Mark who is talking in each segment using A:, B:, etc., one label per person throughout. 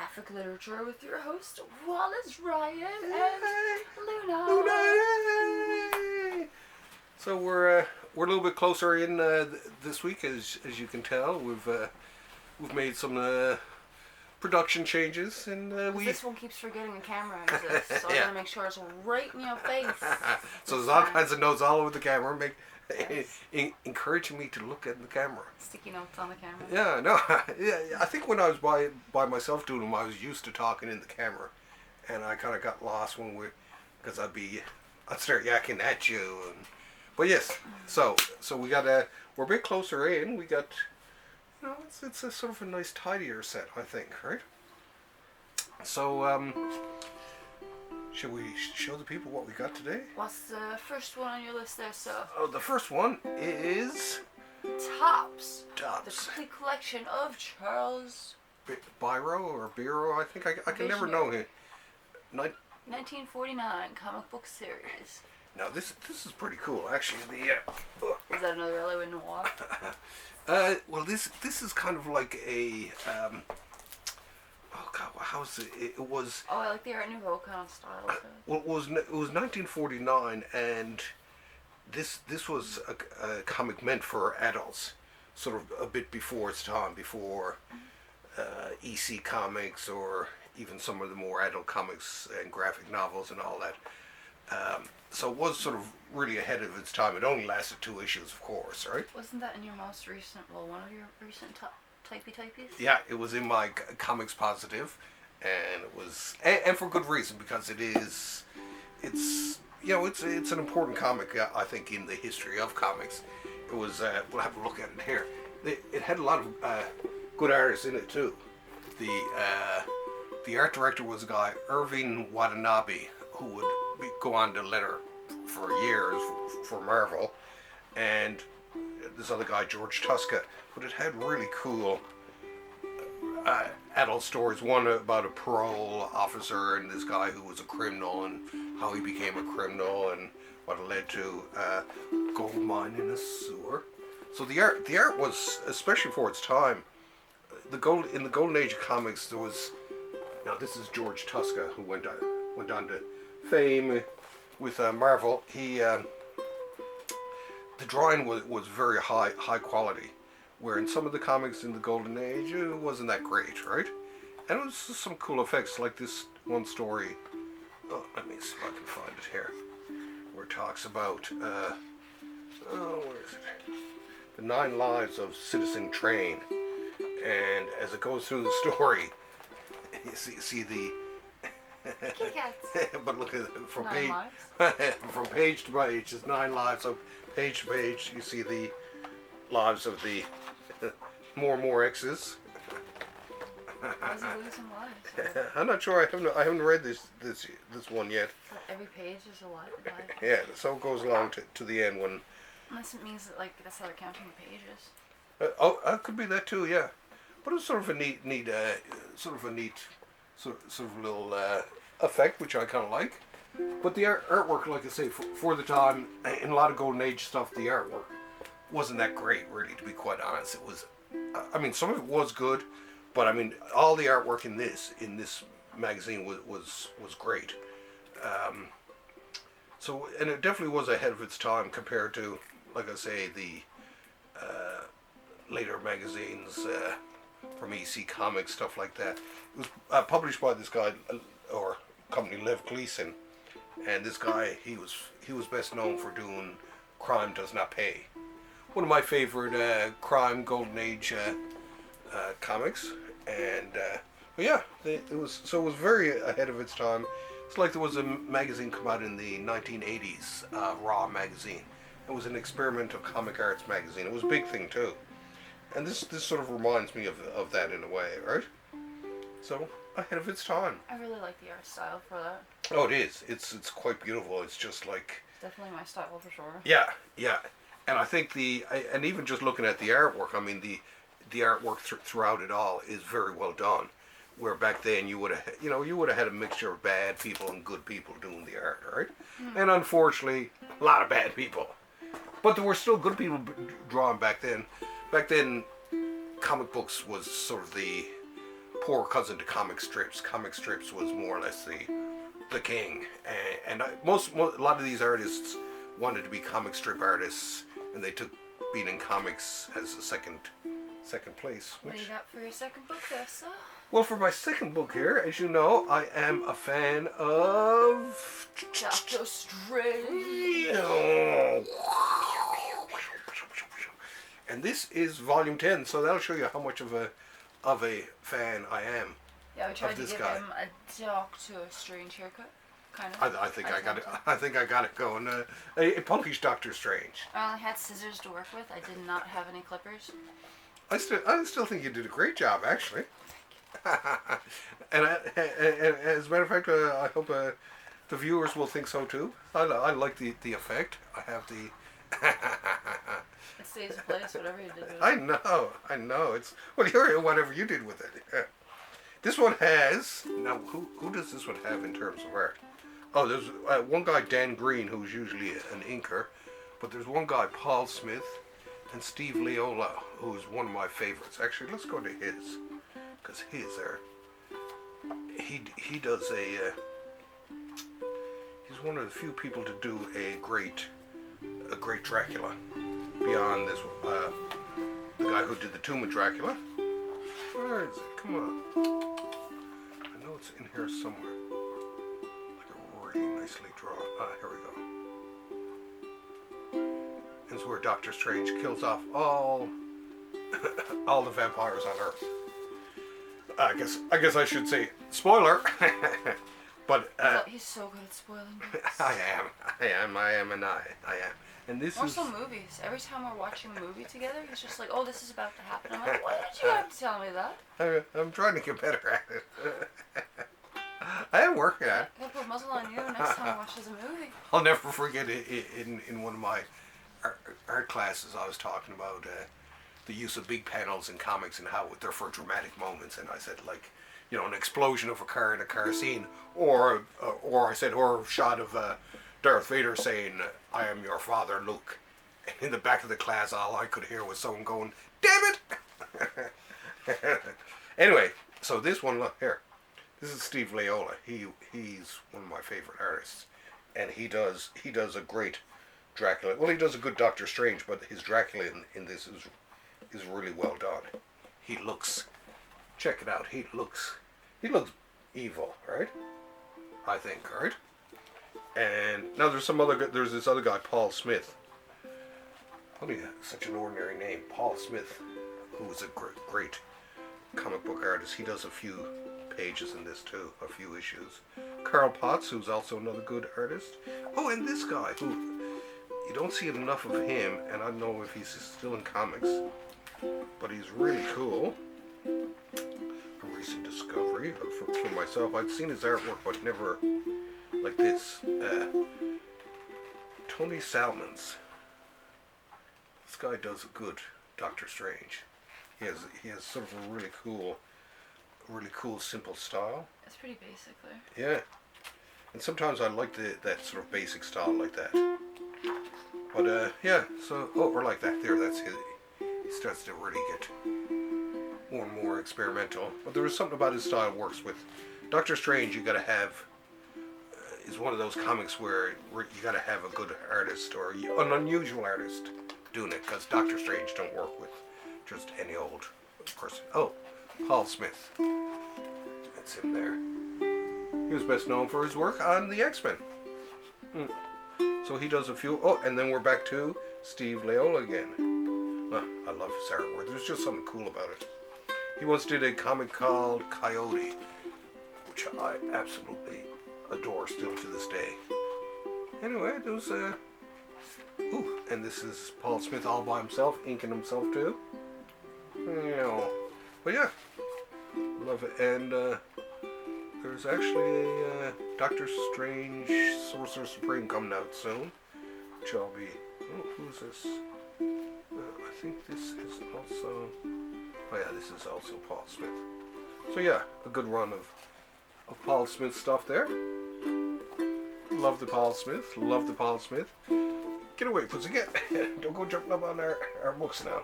A: graphic literature with your host Wallace, Ryan, and Luna.
B: Luna. So we're a little bit closer in this week, as you can tell. We've made some production changes, and
A: this one keeps forgetting the camera exists, so I gotta make sure it's right in your face.
B: So there's all kinds of notes all over the camera, encouraging me to look at the camera.
A: Sticky notes on the camera.
B: Yeah, no, yeah. I think when I was by myself doing them, I was used to talking in the camera, and I kind of got lost because I'd start yakking at you. But yes, so we're a bit closer in. We got, it's a sort of a nice tidier set, I think, right? So should we show the people what we got today?
A: What's the first one on your list there, sir?
B: Oh, the first one is
A: Tops.
B: Tops.
A: The complete collection of Charles
B: Biro or Biro, I think. I can never know him.
A: 1949 comic book series.
B: Now this is pretty cool, actually.
A: Is that another LA Noir?
B: Well, this is kind of like a oh god, how is it? It was.
A: Oh, I like the Art Nouveau kind of style.
B: Well, it was 1949, and this was a comic meant for adults, sort of a bit before its time, before EC Comics or even some of the more adult comics and graphic novels and all that. So it was sort of really ahead of its time. It only lasted 2 issues, of course, right?
A: Wasn't that in your most recent, one of your recent typies?
B: Yeah, it was in my COMIX Positive, and it was, and for good reason, because it's an important comic, I think, in the history of comics. It was, we'll have a look at it here. It had a lot of good artists in it too. The art director was a guy, Irving Watanabe, who would go on to letter for years for Marvel, and this other guy, George Tuska. But it had really cool adult stories. One about a parole officer and this guy who was a criminal and how he became a criminal and what it led to gold mine in a sewer. So the art was, especially for its time, in the golden age of comics, there was. Now this is George Tuska, who went on to fame with Marvel. He the drawing was very high quality, where in some of the comics in the golden age it wasn't that great, right? And it was some cool effects, like this one story. Oh, let me see if I can find it here, where it talks about where is it? The 9 lives of Citizen Train, and as it goes through the story, you see the. But look at it from page to page. It's 9 lives. So page to page, you see the lives of the more X's.
A: Why is he losing lives?
B: I'm not sure. I haven't read this one yet.
A: So every page is a life.
B: Yeah, so it goes along to the end when.
A: Unless it means that that's how they're counting the pages.
B: It could be that too. Yeah, but it was sort of a neat sort of little effect, which I kind of like. But the artwork, like I say, for the time, in a lot of golden age stuff, the artwork wasn't that great, really, to be quite honest. It was, I mean, some of it was good, but I mean, all the artwork in this magazine was great. So, and it definitely was ahead of its time compared to, like I say, the later magazines from EC Comics, stuff like that. It was published by this guy or company, Lev Gleason, and this guy he was best known for doing Crime Does Not Pay, one of my favorite crime golden age comics. And but yeah, it was very ahead of its time. It's like there was a magazine come out in the 1980s, Raw magazine. It was an experimental comic arts magazine. It was a big thing too. And this sort of reminds me of that in a way, right? So, ahead of its time.
A: I really like the art style for that.
B: Oh, it is. It's quite beautiful. It's just like...
A: Definitely my style for sure.
B: Yeah. And I think and even just looking at the artwork, I mean, the artwork throughout it all is very well done. Where back then you would have had a mixture of bad people and good people doing the art, right? Mm. And unfortunately, a lot of bad people. But there were still good people drawing back then. Back then, comic books was sort of the poor cousin to comic strips. Comic strips was more or less the king, and a lot of these artists wanted to be comic strip artists, and they took being in comics as a second place.
A: What do you got for your second book there, sir?
B: Well, for my second book here, as you know, I am a fan of
A: Doctor Strange.
B: And this is volume 10, so that'll show you how much of a fan I am.
A: Yeah, we tried to
B: this
A: give
B: guy.
A: him a Doctor Strange haircut, kind of.
B: I think I got it. I think I got it going. A punkish Doctor Strange.
A: I only had scissors to work with. I did not have any clippers.
B: I still think you did a great job, actually. and as a matter of fact, I hope the viewers will think so too. I like the effect. I have the.
A: It stays in place, whatever you did with it.
B: I know. It's well, you're whatever you did with it. This one has now. Who does this one have in terms of art? Oh, there's one guy, Dan Green, who's usually an inker, but there's one guy, Paul Smith, and Steve Leola, who's one of my favorites. Actually, let's go to his, because his are. He does a. He's one of the few people to do a great Dracula. Beyond this, the guy who did the Tomb of Dracula. Where is it? Come on. I know it's in here somewhere. Like a really nicely drawn. Here we go. This is where Doctor Strange kills off all the vampires on Earth. I guess I should say spoiler. But
A: he's so good at spoiling books.
B: I am. And this
A: More
B: is
A: so movies. Every time we're watching a movie together, he's just like, "Oh, this is about to happen." I'm like, "Why did you have to tell me that?"
B: I'm trying to get better at it. I am working at it.
A: I gotta put muzzle on you next time I watch this movie.
B: I'll never forget it in one of my art classes. I was talking about the use of big panels in comics and how they're for dramatic moments. And I said, like, you know, an explosion of a car in a car scene, or I said, or a shot of Darth Vader saying, "I am your father, Luke." And in the back of the class, all I could hear was someone going, "Damn it!" Anyway, so this one, look here. This is Steve Leola. He's one of my favorite artists, and he does a great Dracula. Well, he does a good Doctor Strange, but his Dracula in this is really well done. He looks. Check it out. He looks evil, right? I think, right? And now there's this other guy, Paul Smith. Only such an ordinary name, Paul Smith, who was a great comic book artist. He does a few pages in this too, a few issues. Carl Potts, who's also another good artist. Oh, and this guy, who you don't see enough of him, and I don't know if he's still in comics, but he's really cool. A recent discovery for myself. I'd seen his artwork, but never like this. Tony Salmons. This guy does a good Doctor Strange. He has sort of a really cool simple style.
A: It's pretty basic there.
B: Yeah, and sometimes I like that sort of basic style like that. But yeah, so or like that there. That's his. He starts to really get more and more experimental. But there is something about his style works with. Doctor Strange, you gotta have, is one of those comics where you gotta have a good artist or an unusual artist doing it, because Doctor Strange don't work with just any old person. Oh, Paul Smith. That's him there. He was best known for his work on the X-Men. So he does a few, and then we're back to Steve Leola again. I love his artwork. There's just something cool about it. He once did a comic called Coyote, which I absolutely adore still to this day. Anyway, those and this is Paul Smith all by himself, inking himself too. But yeah, love it. And there's actually a Doctor Strange Sorcerer Supreme coming out soon, which I'll be. Who's this? I think this is also. Oh yeah, this is also Paul Smith. So yeah, a good run of Paul Smith stuff there. Love the Paul Smith. Love the Paul Smith. Get away, pussycat. Don't go jumping up on our books now.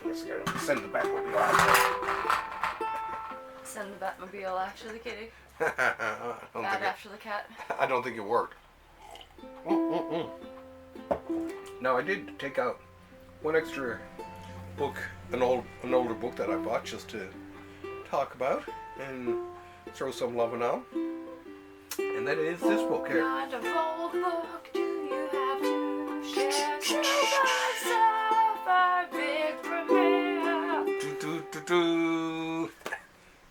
B: Let's send it back what we got.
A: send the Batmobile after the kitty.
B: I don't
A: Bat
B: think
A: after the cat.
B: I don't think it worked. Now I did take out one extra book, an older book that I bought just to talk about and throw some lovin' on. And that is this book here.
A: Kind of old book do you have to share to myself a big premiere?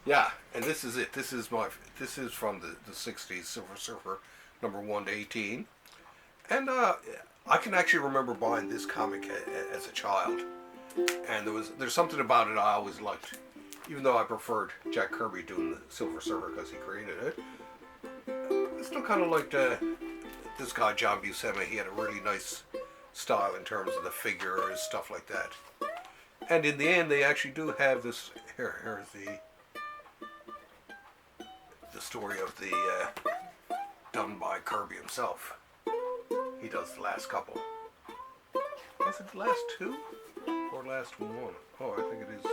B: Yeah, and this is it. This is from the 60s, Silver Surfer, number 1 to 18. And I can actually remember buying this comic as a child. And there's something about it I always liked. Even though I preferred Jack Kirby doing the Silver Surfer because he created it. I still kind of liked this guy, John Buscema. He had a really nice style in terms of the figures, stuff like that. And in the end, they actually do have this. Here's the story of the done by Kirby himself. He does the last couple. Is it the last two or last one? Oh, I think it is.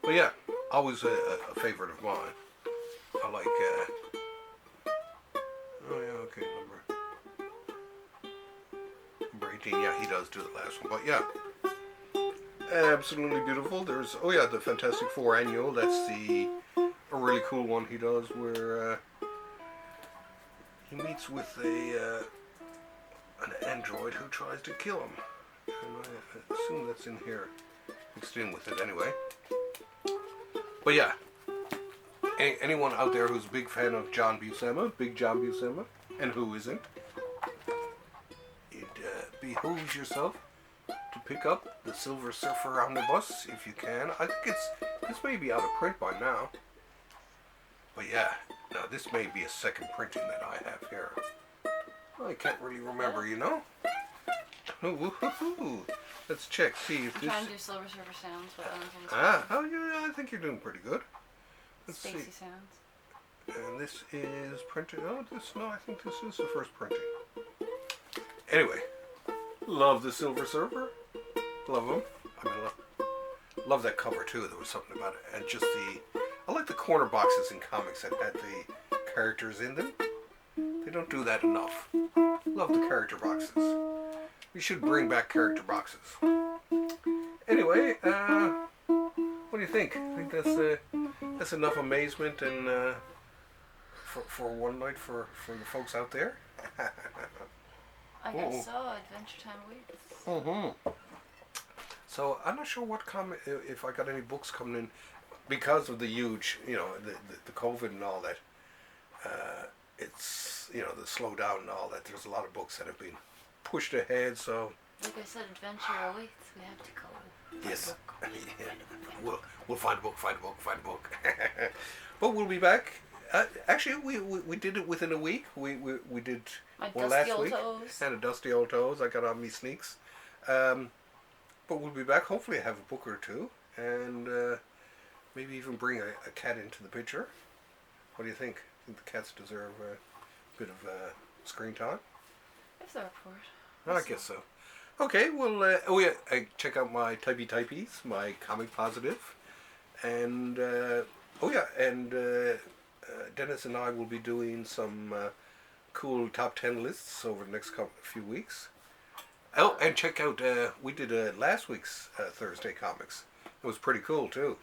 B: But yeah, always a favorite of mine. I like. Oh yeah, okay, number 18. Yeah, he does do the last one. But yeah, absolutely beautiful. There's the Fantastic Four annual. That's a really cool one he does where he meets with an android who tries to kill him. And I assume that's in here, mixed in with it anyway. But yeah, anyone out there who's a big fan of Big John Buscema, and who isn't, it behooves yourself to pick up the Silver Surfer Omnibus if you can. I think this may be out of print by now. But yeah, now this may be a second printing that I have here. I can't really remember, you know? Ooh, let's check, see if
A: I'm
B: this...
A: trying to do Silver Surfer sounds, but I don't think it's
B: yeah, I think you're doing pretty good. Let's
A: Spacey
B: see.
A: sounds.
B: And this is printed. I think this is the first printing. Anyway, love the Silver Surfer. Love him. I mean, love that cover too. There was something about it, and just I like the corner boxes in comics that had the characters in them. They don't do that enough. Love the character boxes. We should bring back character boxes. Anyway, what do you think? I think that's enough amazement and for one night for the folks out there.
A: I guess so. Adventure Time weeks.
B: So I'm not sure what if I got any books coming in because of the huge, the COVID and all that. It's the slowdown and all that. There's a lot of books that have been pushed ahead. So
A: like I said, adventure awaits. We have to go.
B: Yes. We'll find a book. But we'll be back. Actually, we did it within a week. We did one last week.
A: Toes.
B: And a dusty old toes. I got on me sneaks. But we'll be back. Hopefully, I have a book or two, and maybe even bring a cat into the picture. What do you think? I think the cats deserve a bit of screen time.
A: If they're up for it.
B: I guess so. Okay, well, check out my typies, my COMIX Positive, and Dennis and I will be doing some cool top 10 lists over the next few weeks. Oh, and check out, we did last week's Thursday Comics. It was pretty cool too.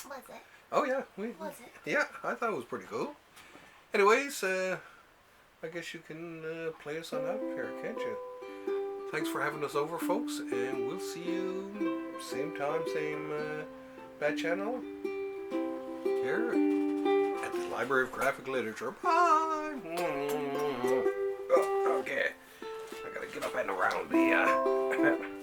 A: Was it?
B: Oh yeah,
A: Was it?
B: Yeah, I thought it was pretty cool. Anyways, I guess you can play us on out here, can't you? Thanks for having us over, folks, and we'll see you same time, same bat channel here at the Library of Graphic Literature. Bye! Oh, okay. I gotta get up and around the